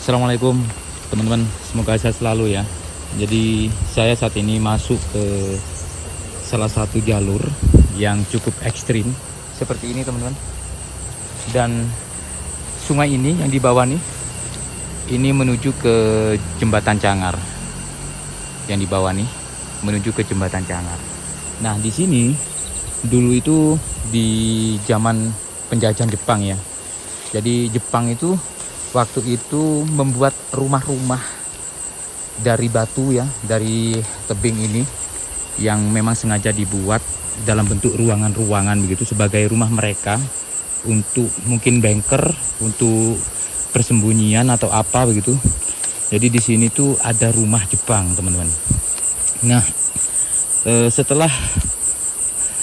Assalamualaikum teman-teman, semoga sehat selalu ya. Jadi saya saat ini masuk ke salah satu jalur yang cukup ekstrim seperti ini teman-teman. Dan sungai ini yang di bawah nih, ini menuju ke jembatan Cangar. Yang di bawah nih menuju ke jembatan Cangar. Nah di sini dulu itu di zaman penjajahan Jepang ya. Jadi Jepang itu waktu itu membuat rumah-rumah dari batu ya, dari tebing ini yang memang sengaja dibuat dalam bentuk ruangan-ruangan begitu sebagai rumah mereka untuk mungkin bunker, untuk persembunyian atau apa begitu. Jadi di sini tuh ada rumah Jepang, teman-teman. Nah, setelah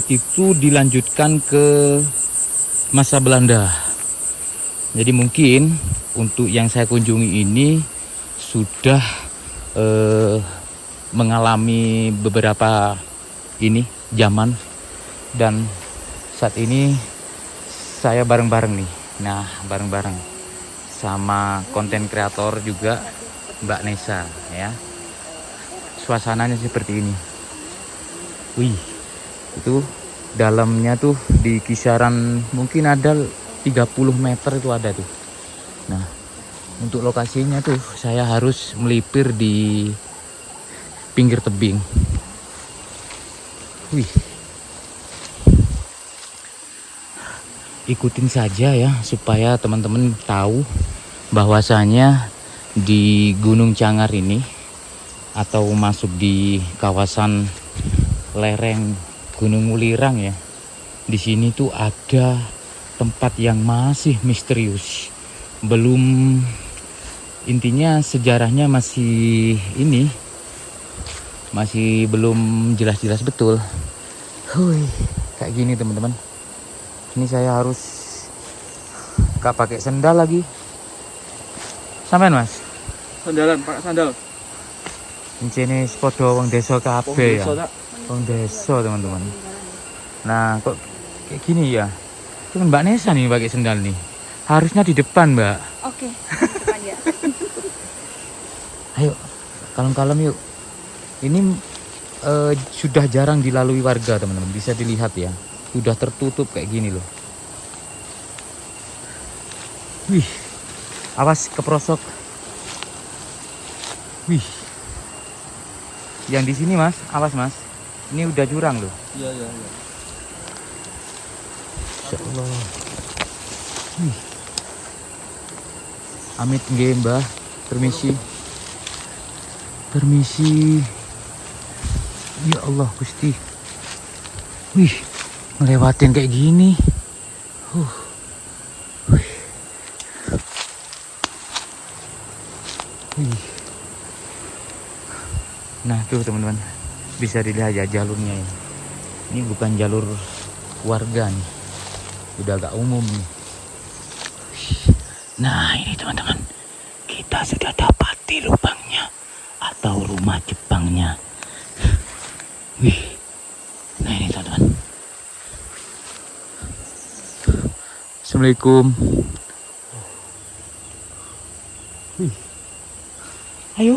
itu dilanjutkan ke masa Belanda. Jadi mungkin untuk yang saya kunjungi ini sudah mengalami beberapa ini zaman, dan saat ini saya bareng-bareng nih. Nah, bareng-bareng sama konten kreator juga Mbak Nesa ya. Suasananya seperti ini. Wih, itu dalamnya tuh di kisaran mungkin ada 30 meter itu ada tuh. Nah, untuk lokasinya tuh saya harus melipir di pinggir tebing. Wih. Ikutin saja ya supaya teman-teman tahu bahwasanya di Gunung Cangar ini atau masuk di kawasan lereng Gunung Mulirang ya. Di sini tuh ada tempat yang masih misterius. Belum, intinya sejarahnya masih ini, masih belum jelas-jelas betul. Hui, kayak gini teman-teman. Ini saya harus gak pakai sendal lagi. Sampean Mas? Sandalan, pakai sandal. Ini podo wong desa kabeh ya. Wong desa teman-teman. Nah, kok kayak gini ya? Cuman Mbak Nesa nih pakai sendal nih. Harusnya di depan, Mbak. Oke, depan ya. Ayo, kalem-kalem yuk. Ini sudah jarang dilalui warga, teman-teman. Bisa dilihat ya. Sudah tertutup kayak gini loh. Wih, awas keprosok. Wih, yang di sini Mas, awas Mas. Ini udah jurang loh. Iya. Insya Allah. Wih. Amit nggih Mbah, permisi. Permisi. Ya Allah Gusti. Wih, ngelewatin kayak gini. Wih. Wih. Nah tuh teman-teman, bisa dilihat ya jalurnya ini. Ini bukan jalur warga nih, udah agak umum nih. Nah ini teman-teman, kita sudah dapati lubangnya atau rumah Jepangnya. Wih, nah ini teman-teman. Assalamualaikum. Wih. Ayo.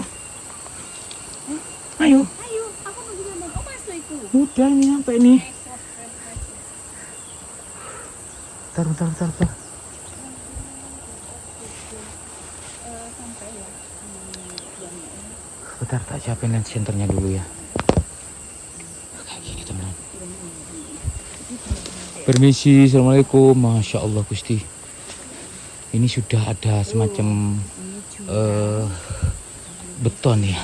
Ayo. Ayo, aku mau juga mau masuk itu. Udah ini sampai nih. Bentar. Sampai ya. Bentar, tak siapin lens senternya dulu ya. Kayak gini teman. Permisi, assalamualaikum. Masya Allah Gusti. Ini sudah ada semacam beton ya.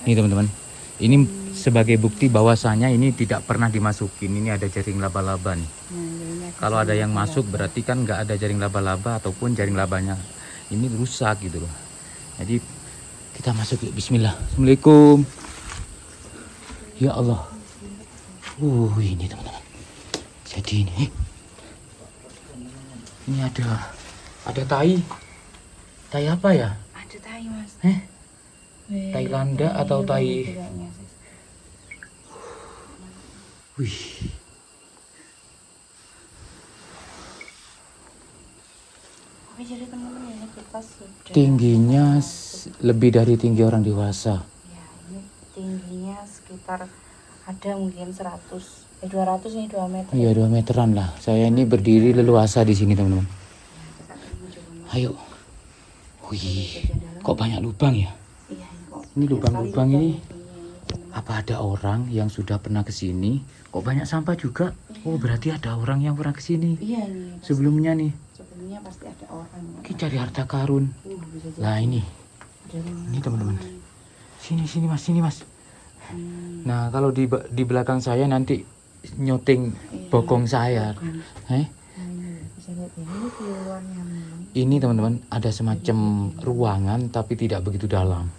Ini teman-teman. Ini sebagai bukti bahwasanya ini tidak pernah dimasukin. Ini ada jaring laba-laba nih. Kalau ada yang masuk berarti kan nggak ada jaring laba-laba ataupun jaring labanya ini rusak gitu loh. Jadi kita masuk yuk. Bismillah. Assalamualaikum. Ya Allah. Ini teman-teman. Jadi ini ada tai. Tai apa ya? Ada tai Mas. Tai landa atau tai? Wih. Tapi jadi teman-teman ini kita sudah Tingginya lebih dari tinggi orang dewasa. ya, ini tingginya sekitar ada mungkin 200 ini 2 meter. Iya 2 meteran lah. Saya ini berdiri leluasa di sini teman-teman. Kita menuju rumah. Ayo. Wih, kok banyak lubang ya? Iya, ini kok. Ini lubang-lubang ini. Teman-teman. Apa ada orang yang sudah pernah ke sini? Kok banyak sampah juga? Oh berarti ada orang yang pernah ke sini Iya ini. sebelumnya nih. Sebelumnya pasti ada orang. Kita cari harta karun. Bisa jadi. Lah ini, Ada rumah. ini teman-teman. Sini mas, sini mas. Nah kalau di belakang saya nanti nyoting bokong saya. Bisa lihat ya, ini keluarnya memang. Ini teman-teman ada semacam ruangan tapi tidak begitu dalam.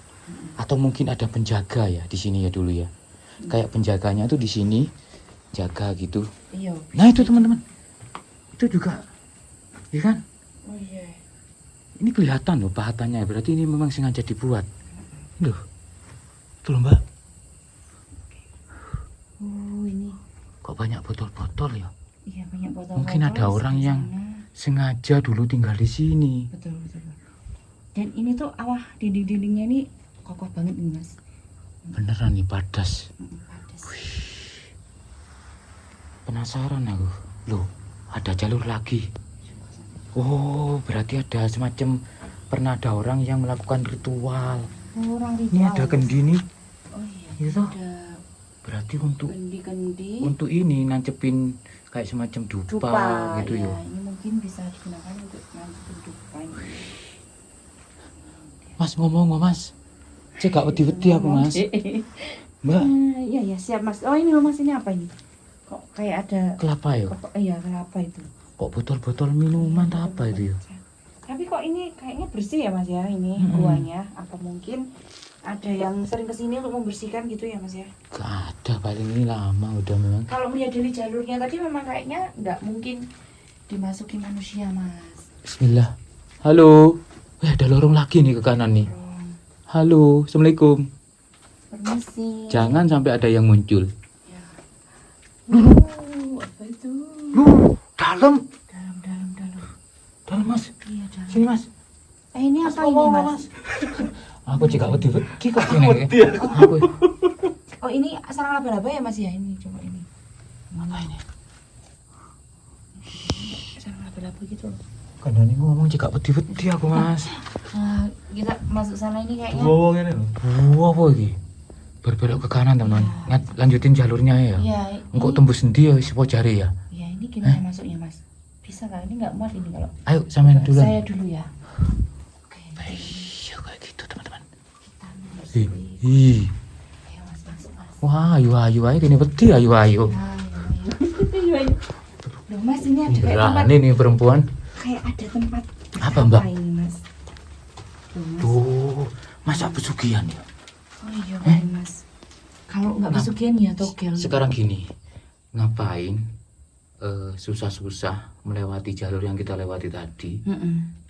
Atau mungkin ada penjaga ya di sini ya dulu ya. Kayak penjaganya tuh di sini jaga gitu. Iya. Nah itu teman-teman. Itu juga, ya kan? Oh iya. Ini kelihatan loh pahatannya. Berarti ini memang sengaja dibuat. Loh, tuh loh mbak. Oh ini. Kok banyak botol-botol ya? Iya banyak botol. Mungkin ada orang yang sengaja dulu tinggal di sini. Betul betul. Dan ini tuh dinding-dindingnya ini kokoh banget nih mas. Beneran nih padas. Padas. Penasaran aku. Loh, ada jalur lagi. Oh, berarti ada semacam pernah ada orang yang melakukan ritual. Oh, orang ritual. Ini ada kendi nih. Oh iya. Itu. Ada Berarti untuk kendi-kendi. ini nancepin kayak semacam dupa, gitu ya. ya. Ini mungkin bisa digunakan untuk nancepin dupa ini. Mas ngomong mas. Cek gak wedi-wedi aku mas. Mbak, Iya ya siap mas. Oh ini loh mas, ini apa ini? Kok kayak ada kelapa ya? iya kelapa itu. Kok botol-botol minuman tak apa itu ya? Tapi kok ini kayaknya bersih ya mas ya ini guanya. Apa mungkin ada yang sering kesini untuk membersihkan gitu ya mas ya? Gak ada, paling ini lama udah memang. Kalau melihat dari jalurnya tadi memang kayaknya nggak mungkin dimasuki manusia mas. Bismillah. Halo. Ada lorong lagi nih ke kanan nih. Halo, assalamualaikum. Permisi. Jangan sampai ada yang muncul. Ya. Apa itu? Dalam. Dalam. Dalam mas. Iya dalam. Sini mas. Ini apa ini ngomong, mas? Aku juga wedi-wedi kok ini. Aku. Oh ini sarang laba-laba ya mas ya, ini coba ini. Apa ini? Sarang laba-laba gitu loh. Karena ini ngomong juga wedi-wedi aku mas. Nah, kita masuk sana ini kayaknya. Ngomongnya nih. Apa lagi? Berbelok ke kanan teman-teman. Lanjutin jalurnya ya. Iya. Engkau tembus sendi ya, siapa cari ya? Iya ini gimana masuknya mas? Bisa nggak? Ini nggak muat ini kalau. Ayo sampean dulu. Saya dulu ya. Oke. Iya kayak gitu teman-teman. Kita masuk. Ih. Ayo mas masuk mas. Wah, ayo kene wedi ayo. Nah, ayo. Loh mas ini ada kayak tempat. Berani nih perempuan. Kayak ada tempat. Apa, Mbak? ini mas? Loh, mas. Tuh, masa pesugihan ya? Oh iya bener, mas. Kalau nggak pesugihan ya togel. Sekarang gini, ngapain susah-susah melewati jalur yang kita lewati tadi?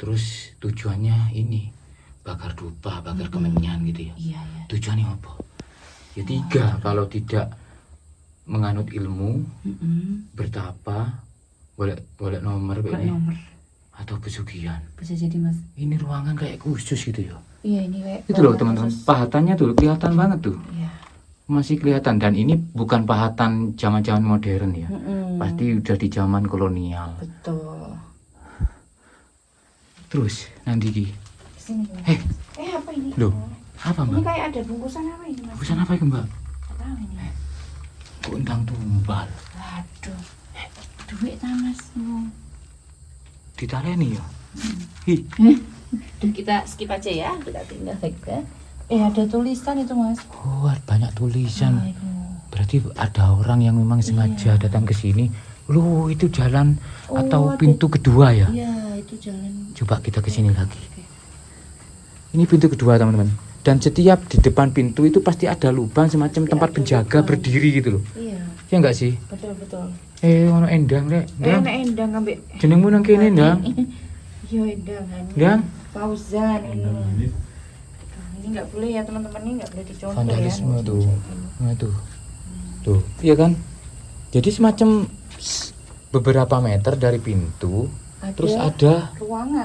Terus tujuannya ini bakar dupa, bakar kemenyan gitu ya? Iya ya. Tujuannya apa? Ya tiga, kalau tidak menganut ilmu, bertapa, boleh nomor, Kok ini, nomor? atau pesugihan. Bisa jadi mas. Ini ruangan kayak khusus gitu ya? Iya ini kayak. Itu loh teman-teman, pahatannya tuh kelihatan banget tuh. Iya. Masih kelihatan, dan ini bukan pahatan zaman-zaman modern ya. Pasti udah di zaman kolonial. Betul. Terus nanti Ki. Sini. Apa ini? Loh, apa Ini Mbak? kayak ada bungkusan apa ini mas? Bungkusan apa itu Mbak? Nggak tahu ini. Kundang tumbal. Waduh. Duit ta mas. Ditaleni ya? Hi, Duh kita skip aja ya. Kita tinggal aja. Ada tulisan itu mas. oh, banyak tulisan. Aduh. Berarti ada orang yang memang sengaja datang ke sini. Loh, itu jalan atau pintu kedua ya? Iya itu jalan. Coba kita ke sini lagi. Ini pintu kedua teman-teman. Dan setiap di depan pintu itu pasti ada lubang semacam tempat penjaga berdiri gitu loh. Iya. Ya enggak sih? Betul. Ono endang rek. Ndang. Enak endang ambek. Jenengmu nang kene, Ndang. Yo endang kan. Ndang. Fauzan ini. Ini nggak boleh ya teman-teman, ini nggak boleh dicontoh Vandalisme ya. tuh. Nah tuh. Iya kan? Jadi semacam beberapa meter dari pintu Terus ada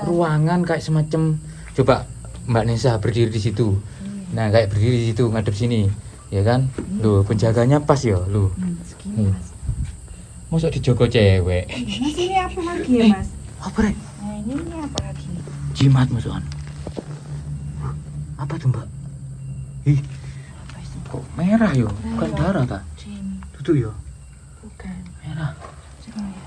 ruangan. kayak semacam, coba Mbak Nesa berdiri di situ. Nah, kayak berdiri di situ ngadep sini. Ya kan? Loh, penjaganya pas ya, loh. Segini Mas. Mosok dijogo cewek. Mas ini apa lagi ya Mas? Apa rek? Nah ini apa lagi? Jimat maksudnya. Apa tuh Mbak? Ih, Apa itu? kok merah yo? Bukan Merah. darah ta? Jim. Tutup yo. Bukan. Merah. Coba ya.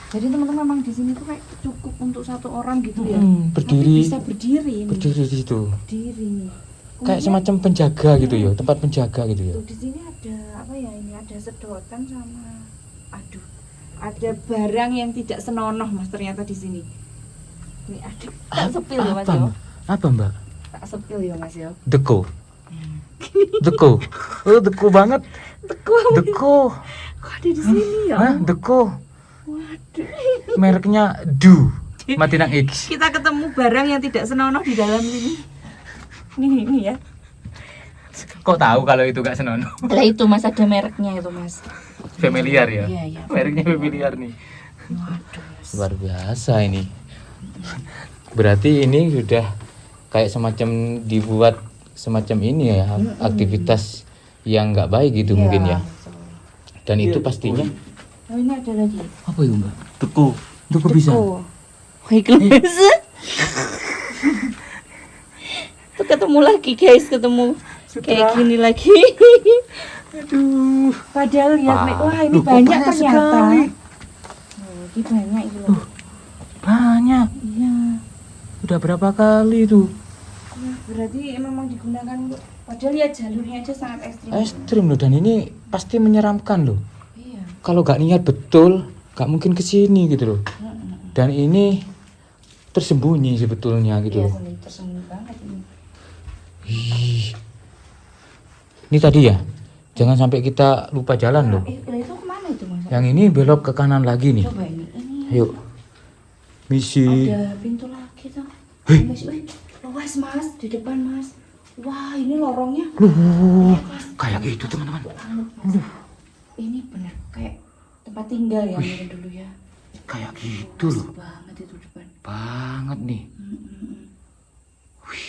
Jadi teman-teman memang di sini tuh kayak cukup untuk satu orang gitu ya. Berdiri. Tapi bisa berdiri ini. Berdiri di situ. Berdiri. Kayak semacam penjaga gitu ya, tempat penjaga gitu ya. Tuh di sini ada apa ya ini? Ada sedotan sama ada barang yang tidak senonoh Mas ternyata di sini. Ini ada tak sepil ya Mas Apa? yo. Apa Mbak? Tak sepil ya Mas yo. Deko. Deko. Oh, deko banget. Deko. Kok ada di sini ya? Hah, Deko. Waduh. Mereknya Du. Matinang X. Kita ketemu barang yang tidak senonoh di dalam sini. Ini ya. Kok tahu kalau itu gak senonoh? Lah itu Mas ada mereknya itu Mas. Familiar ya? Iya, iya. Mereknya familiar nih. Waduh. Mas. Luar biasa ini. Berarti ini sudah kayak semacam dibuat semacam ini ya, aktivitas yang nggak baik gitu Iya, mungkin ya. betul. Dan itu pastinya Oh ini ada lagi. apa itu Mbak? Deko. Deko bisa. Wih kelas. Tuh ketemu lagi guys, ketemu kayak gini lagi. Aduh. Padahal lihat nih, wah ini Loh, kok banyak banyak ternyata. sekali? Oh, ini banyak itu loh. Banyak. Iya. Udah berapa kali tuh? Wah, berarti memang digunakan untuk padahal ya jalurnya aja sangat ekstrim. Ekstrim loh, dan ini pasti menyeramkan loh. Iya. Kalau nggak niat betul, nggak mungkin kesini gitu loh. Dan ini tersembunyi sebetulnya gitu Iya, loh. tersembunyi banget ini. Ih. Ini tadi ya, jangan sampai kita lupa jalan loh. Lah itu kemana itu Mas? Yang ini belok ke kanan lagi nih. Coba ini. Ayo. Misi. Ada pintu lagi tuh. Hei. Mas, wih, luas Mas di depan Mas. Wah ini lorongnya. Loh, kayak gitu teman-teman. Mas. Ini bener kayak tempat tinggal ya ini dulu ya. Kayak gitu loh. Banget itu depan. Banget nih. Wih,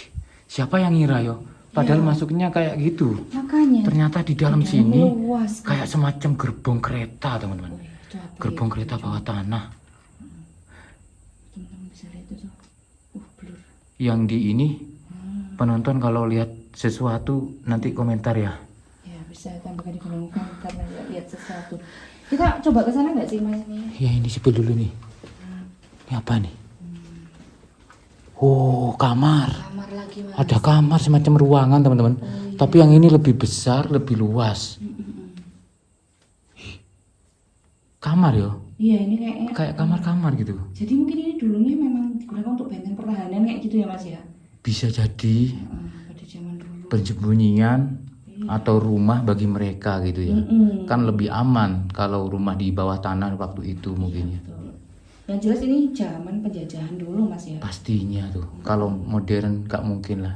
siapa yang ngira yo? Padahal masuknya kayak gitu. Makanya. Ternyata di dalam sini luas. kayak semacam gerbong kereta teman-teman. Wih, itu apa Gerbong ya? kereta bawah tanah. Teman-teman bisa lihat itu. Blur. Yang di ini penonton kalau lihat sesuatu nanti komentar ya. Ya bisa tambahkan di kolom komentar karena lihat sesuatu. Kita coba ke sana nggak sih Mas ini? Ya ini sipil dulu nih. Ini apa nih? Oh, kamar. Kamar lagi Mas. Ada kamar semacam ruangan teman-teman. Tapi yang ini lebih besar, lebih luas. Kamar yo. Iya ini kayaknya. Kayak kamar-kamar gitu. Jadi mungkin ini dulunya memang digunakan untuk benteng pertahanan kayak gitu ya Mas ya? Bisa jadi Pada zaman dulu. persembunyian atau rumah bagi mereka gitu ya. Kan lebih aman kalau rumah di bawah tanah waktu itu mungkin ya. Betul. Yang jelas ini zaman penjajahan dulu Mas ya? Pastinya tuh. Kalau modern gak mungkin lah.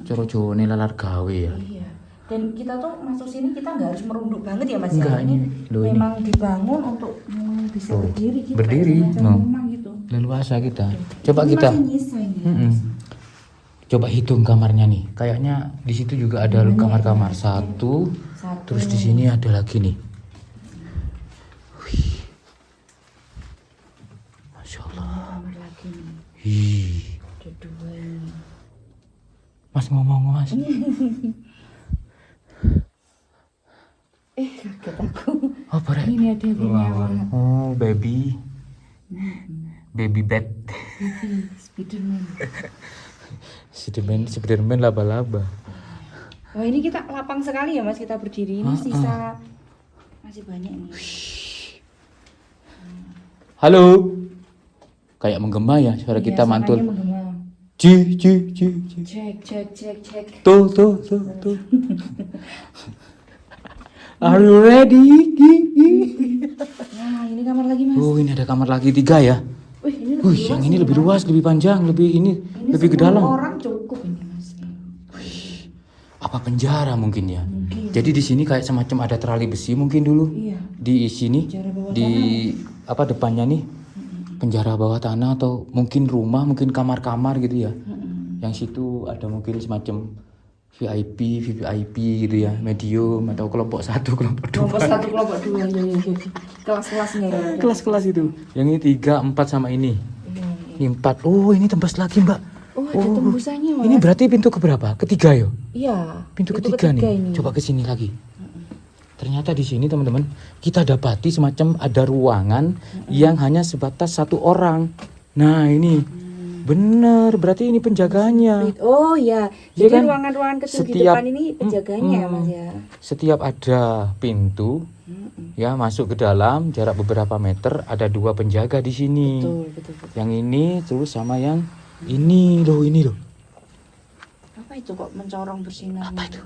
Coro-coro ini lalar gawe ya. Iya. Dan kita tuh masuk sini kita nggak harus merunduk banget ya Mas Enggak, ya? Ini loh, ini. memang dibangun untuk bisa Tuh, berdiri gitu. berdiri, kayak semacam no. rumah gitu. Leluasa kita. Coba Ini kita masih nyisa ini. coba hitung kamarnya nih. Kayaknya di situ juga ada kamar-kamar. Satu. Terus di sini ada lagi nih. Wih. Masya Allah. Kamar lagi nih. Ih. Ada dua ini. Mas ngomong mas. Kaget aku. Oh boleh. Ini ada mewah. Oh baby. Baby bed. Spiderman. Spiderman laba-laba. Wah ini kita lapang sekali ya Mas kita berdiri. Ini sisa masih banyak nih. Halo. Kayak menggema ya suara Iya, kita suaranya mantul. menggema. Ci. Cek. Tuh. Are you ready? Nah ini kamar lagi Mas. Oh ini ada kamar lagi 3 ya. Wih ini lebih Wih luas yang ini lebih Mas. luas, lebih panjang, lebih ini lebih ke 10 dalam. orang cukup ini Mas. Apa penjara mungkin ya? Mungkin. Jadi di sini kayak semacam ada terali besi mungkin dulu. Iya. Di sini Penjara bawah di apa depannya nih penjara bawah tanah atau mungkin rumah, mungkin kamar-kamar gitu ya. Yang situ ada mungkin semacam VIP gitu ya, medium atau kelompok 1, kelompok 2. Kelompok 1, kelompok 2 ya. Kelas-kelasnya ya. Kelas-kelas itu. Yang ini 3, 4 sama ini. Iya. Ini 4. Oh, ini tembus lagi, Mbak. Oh, ada tembusannya, Mas. Ini berarti pintu keberapa? Ketiga ya? Iya. Pintu ketiga nih. Ini. Coba ke sini lagi. Ternyata di sini teman-teman kita dapati semacam ada ruangan yang hanya sebatas 1 orang. Nah ini bener, berarti ini penjaganya. Oh ya, Iya jadi kan? ruangan-ruangan kecil di Setiap- depan ini penjaganya ya Mas ya. Setiap ada pintu ya masuk ke dalam jarak beberapa meter ada 2 penjaga di sini. Betul. Yang ini terus sama yang ini loh. Apa itu kok mencorong bersinar? Apa itu?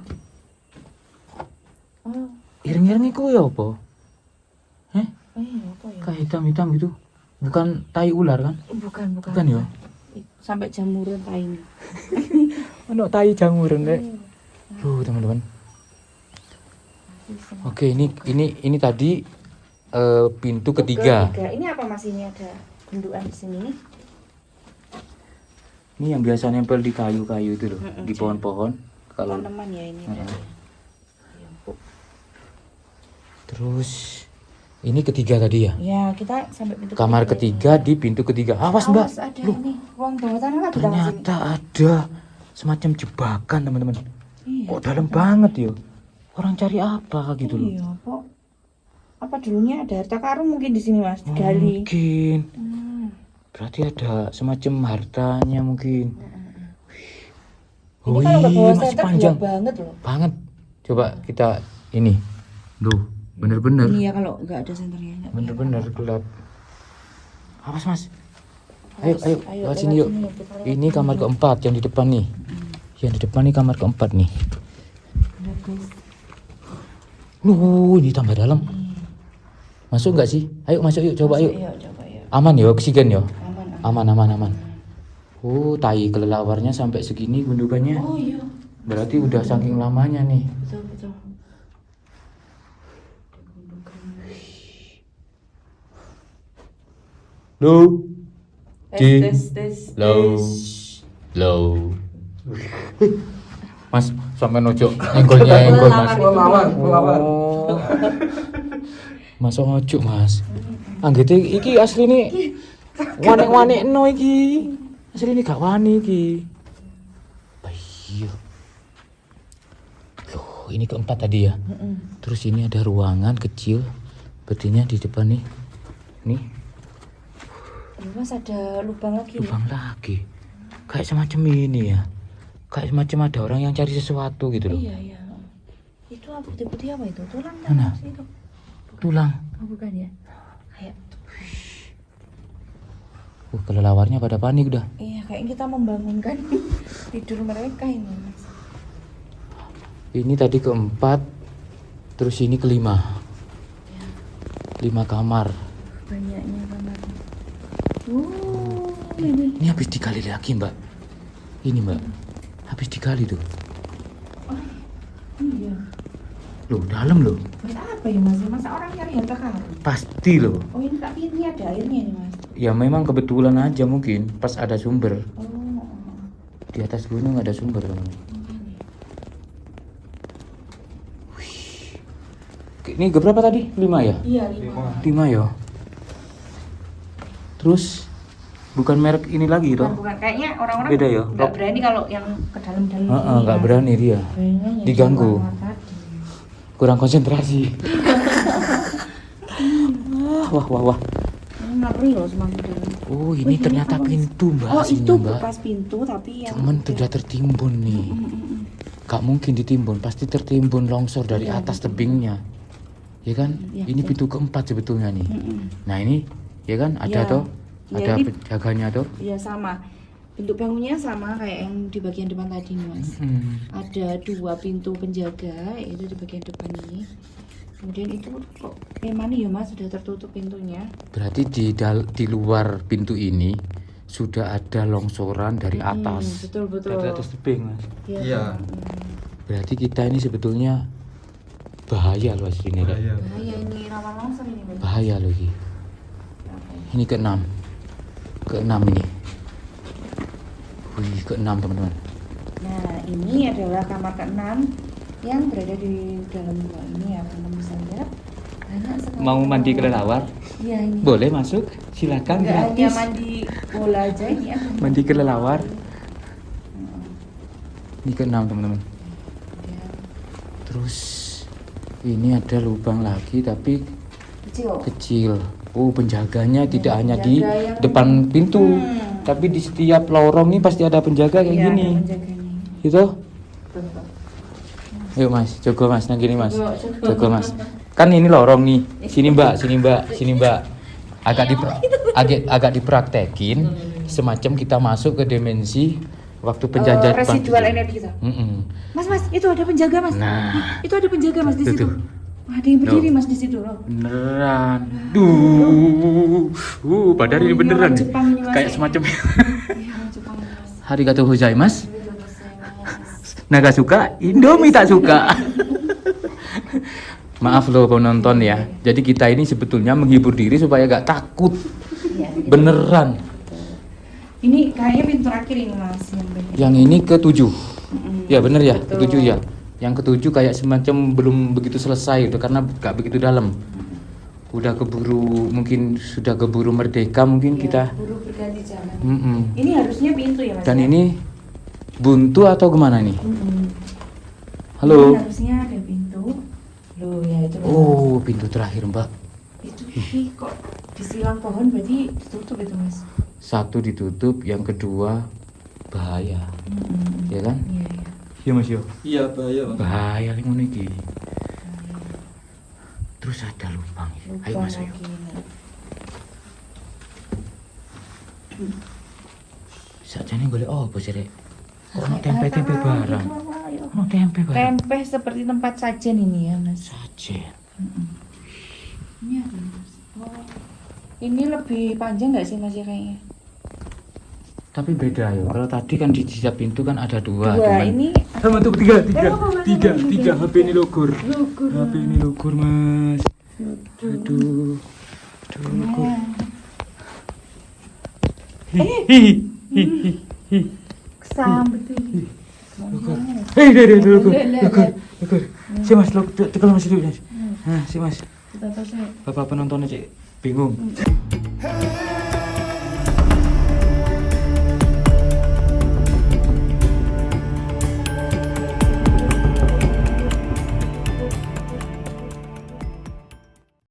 Oh, Ireng-ireng iku ya apa? apa ya? Kayak hitam-hitam gitu. Bukan tai ular kan? Bukan. Bukan ya? Sampai jamuran ini. Ono tai jamuran rek. Teman-teman. Oke, ini tadi pintu ketiga. Ini apa Mas, ini ada gundukan di sini nih. Ini yang biasa nempel di kayu-kayu itu loh, di pohon-pohon. Kalau Tanaman ya ini. terus ini ketiga tadi ya. Ya, kita sampai pintu Kamar ketiga di pintu ketiga. Awas, Mbak. Awas, ada ini ruang bawah tanah kan di dalam sini. Ternyata ada semacam jebakan, teman-teman. Iya. Kok dalam banget ya? Orang cari apa gitu loh. Iya, kok apa dulunya ada harta karun mungkin di sini Mas, digali. Mungkin. Berarti ada semacam hartanya mungkin. Ini kalau nggak bawa masih senter panjang gelap banget loh. banget. Coba kita ini. Duh, bener-bener. Ini ya kalau nggak ada senternya. Bener-bener gelap. Awas, Mas. Ayo, lewat sini yuk. Ini kamar keempat yang di depan nih. Yang di depan nih kamar keempat nih. Ini tambah dalam. Masuk nggak sih? Ayo masuk yuk, coba yuk. Coba yuk. Aman ya oksigen ya? Aman. Aman. Oh, tai kelelawarnya sampai segini gundukannya. Oh iya. Berarti udah saking lamanya nih. Betul. Low. Tes. Low. Mas, sampai nojo nyenggol Mas. Lawan. Oh. Mas ojo, Mas. Anggete iki asli nih. Wanek-wanek no iki. Asli ini gak wani iki. Iya. Loh, ini keempat tadi ya. Terus ini ada ruangan kecil. Betinya di depan nih. Nih, Mas ada lubang lagi. lubang lagi. Kayak semacam ini ya. Kayak semacam ada orang yang cari sesuatu gitu loh. Iya. Itu apa putih-putih apa itu? Tulang kan Mana? Mas, itu. Tulang. Oh, bukan ya? Kayak Kelelawarnya pada panik udah. iya, kayak kita membangunkan tidur mereka ini Mas. Ini tadi keempat. Terus ini kelima. 5 kamar. Banyaknya kamar. Ini. Ini habis digali lagi, Mbak. Ini, Mbak. Habis digali tuh. Iya. Loh, dalam loh. Buat apa ya Mas? Masa orang nyari harta karun? Pasti loh. Oh ini tapi ini ada airnya nih Mas. Ya memang kebetulan aja mungkin pas ada sumber. Oh. Di atas gunung ada sumber, teman. Ini berapa tadi? 5 ya? Iya 5. 5 ya. Terus bukan merek ini lagi toh? Bukan. Kayaknya orang-orang Beda ya? nggak berani kalau yang ke dalam-dalam. Nggak berani dia. Diganggu. Kurang konsentrasi. Wah. Ini ngeri loh semakin dalam. Oh, ini ternyata apa, Mas? pintu, Mbak. Oh aslinya, itu Mbak. bekas pintu tapi yang Cuman sudah tertimbun nih. Gak mungkin ditimbun, pasti tertimbun longsor dari atas tebingnya. Ya kan? Iya, Ini betul. pintu keempat sebetulnya nih. Nah ini, ya kan? Ada Iya. toh? Iya, Ada ini- penjaganya toh? Iya sama. Bentuk bangunnya sama kayak yang di bagian depan tadi nih Mas. Ada 2 pintu penjaga itu di bagian depan ini. Kemudian itu kok gimana ya Mas sudah tertutup pintunya. Berarti di luar pintu ini sudah ada longsoran dari atas. Betul. Dari atas tebing, Mas. Iya. Berarti kita ini sebetulnya bahaya loh aslinya. Dek. Bahaya. Bahaya ini rawan longsor ini Mas. Bahaya loh ini. Ini ke-6. Keenam ini. Wih, keenam teman-teman. Nah, ini adalah kamar ke-6 yang berada di dalam gua ini ya, teman bisa lihat. Banyak sekali. Mau mandi kelelawar? Iya, ini. Boleh masuk, silakan Nggak hanya gratis. mandi bola aja ini ya. Mandi kelelawar. Ini keenam teman-teman. Ya, Terus ini ada lubang lagi tapi kecil. kecil. Oh, penjaganya tidak hanya di penjaga yang- depan pintu, tapi di setiap lorong ini pasti ada penjaga kayak Iya, gini. ada penjaganya. Gitu? Tuh. Yuk Mas, jago Mas, nang gini Mas. Jago. Jago Mas. Kan ini lorong nih. Sini Mbak, sini Mbak, sini Mbak. Agak dipraktekin semacam kita masuk ke dimensi waktu penjajah Jepang. Residual energi tuh. Mas, itu ada penjaga Mas. Nah. Itu ada penjaga Mas di Tuh, situ. tuh. Wah, ada yang berdiri Mas di situ loh. Beneran. Padahal ini Oh, ini beneran. orang Jepang ini, Mas. Kayak semacam Iya, orang Jepang ini, Mas. Arigatou gozaimasu. Mas. Naga suka, Indomie tak suka. Maaf loh penonton ya. Jadi kita ini sebetulnya menghibur diri supaya gak takut. Iya, iya. Beneran. Ini kayaknya pintu terakhir ini Mas yang benar. Yang ini ketujuh. Mm-mm. Ya bener ya, Betul. ketujuh ya. Yang ketujuh kayak semacam belum begitu selesai itu karena gak begitu dalam. Udah keburu, mungkin sudah keburu merdeka mungkin Iya, kita. buru berganti jalan. Mm-mm. Ini harusnya pintu ya Mas. Dan ya? ini buntu atau gimana nih? Mm-mm. Halo. Ini harusnya ada pintu. Loh ya itu. loh, Oh, pintu terakhir Mbak. Mas. Itu ih, kok disilang pohon berarti ditutup itu Mas. Satu ditutup, yang kedua bahaya, Mm-mm. ya kan? Iya, iya. Iya Mas yo. Iya bahaya Mas. Bahaya nih ngono iki. Terus ada lubang. Ayo Lubang Mas ayo. lagi ini. Saja nih golek apa sih Rek? Kok ono tempe-tempe barang? Ono tempe barang. Tempe seperti tempat sajen ini ya Mas. Sajen. Ini apa Mas? Oh. Ini lebih panjang nggak sih Mas ya kayaknya? Tapi beda ya. Kalau tadi kan di setiap pintu kan ada dua. Dua, cuman- ini sama tuh tiga tiga. HP ini logor. Logor. HP ini logor Mas. Aduh. Aduh logor. Kesambet ini. Logor. Si Mas, tekan Mas dulu Mas. Nah, si Mas. Kita tahu saya. Bapak penontonnya cek bingung.